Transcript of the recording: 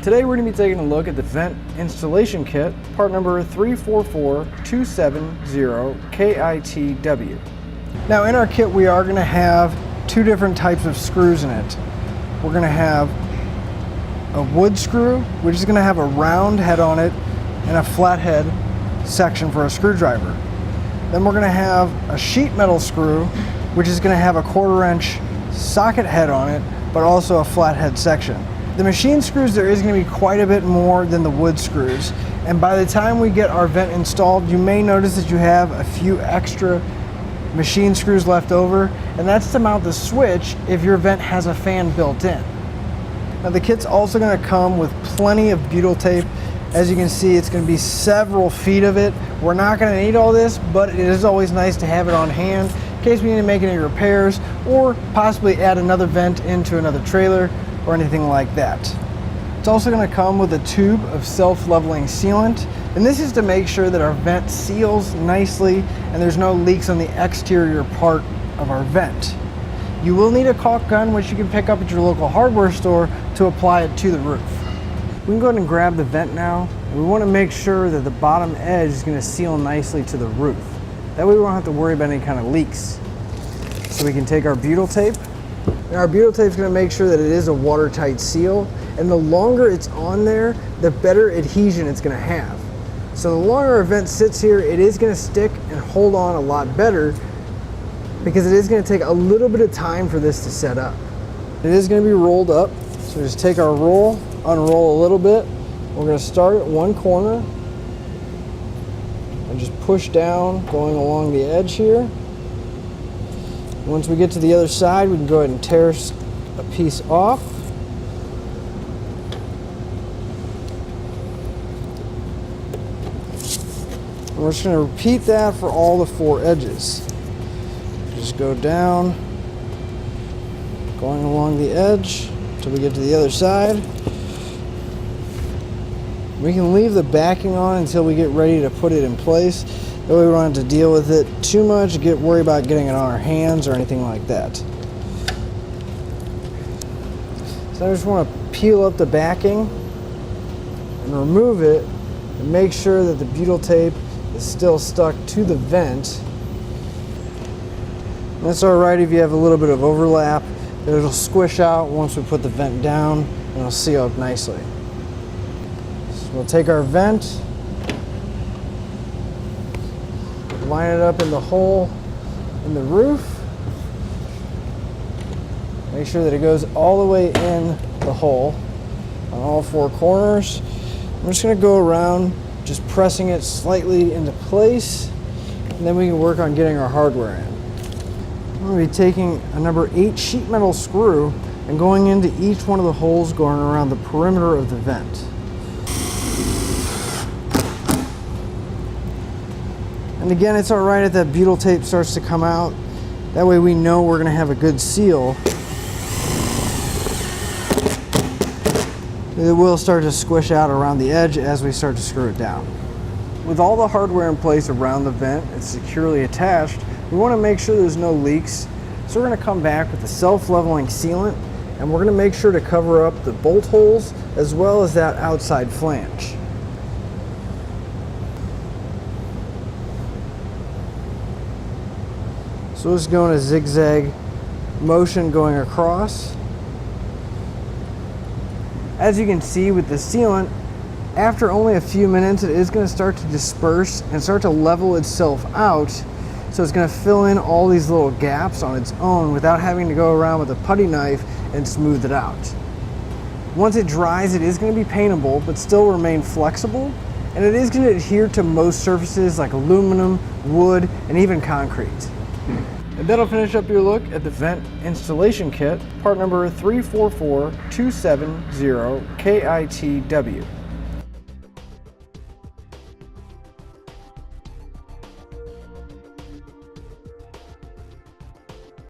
Today we're going to be taking a look at the vent installation kit, part number 344270KITW. Now in our kit we are going to have two different types of screws in it. We're going to have a wood screw, which is going to have a round head on it and a flathead section for a screwdriver. Then we're going to have a sheet metal screw, which is going to have a 1/4 inch socket head on it, but also a flathead section. The machine screws, there is going to be quite a bit more than the wood screws, and by the time we get our vent installed, you may notice that you have a few extra machine screws left over, and that's to mount the switch if your vent has a fan built in. Now the kit's also going to come with plenty of butyl tape. As you can see, it's going to be several feet of it. We're not going to need all this, but it is always nice to have it on hand in case we need to make any repairs or possibly add another vent into another trailer or anything like that. It's also going to come with a tube of self-leveling sealant, and this is to make sure that our vent seals nicely and there's no leaks on the exterior part of our vent. You will need a caulk gun, which you can pick up at your local hardware store, to apply it to the roof. We can go ahead and grab the vent now, and we want to make sure that the bottom edge is going to seal nicely to the roof. That way we won't have to worry about any kind of leaks. So we can take our butyl tape. And our butyl tape is going to make sure that it is a watertight seal, and the longer it's on there, the better adhesion it's going to have. So the longer our vent sits here, it is going to stick and hold on a lot better, because it is going to take a little bit of time for this to set up. It is going to be rolled up, so just take our roll, unroll a little bit. We're going to start at one corner and just push down, going along the edge here. Once we get to the other side, we can go ahead and tear a piece off. And we're just going to repeat that for all the 4 edges. Just go down, going along the edge until we get to the other side. We can leave the backing on until we get ready to put it in place. That way we don't have to deal with it too much, worry about getting it on our hands or anything like that. So I just want to peel up the backing and remove it and make sure that the butyl tape is still stuck to the vent. And that's alright if you have a little bit of overlap. It'll squish out once we put the vent down and it'll seal up nicely. So we'll take our vent, line it up in the hole in the roof. Make sure that it goes all the way in the hole on all 4 corners. I'm just going to go around just pressing it slightly into place, and then we can work on getting our hardware in. I'm going to be taking a number 8 sheet metal screw and going into each one of the holes going around the perimeter of the vent. And again, it's alright if that butyl tape starts to come out. That way we know we're going to have a good seal. It will start to squish out around the edge as we start to screw it down. With all the hardware in place around the vent, it's securely attached. We want to make sure there's no leaks. So we're going to come back with the self-leveling sealant, and we're going to make sure to cover up the bolt holes as well as that outside flange. So it's going a zigzag motion going across. As you can see with the sealant, after only a few minutes it is going to start to disperse and start to level itself out. So it's going to fill in all these little gaps on its own without having to go around with a putty knife and smooth it out. Once it dries, it is going to be paintable but still remain flexible, and it is going to adhere to most surfaces like aluminum, wood, and even concrete. And that'll finish up your look at the vent installation kit, part number 344270KITW.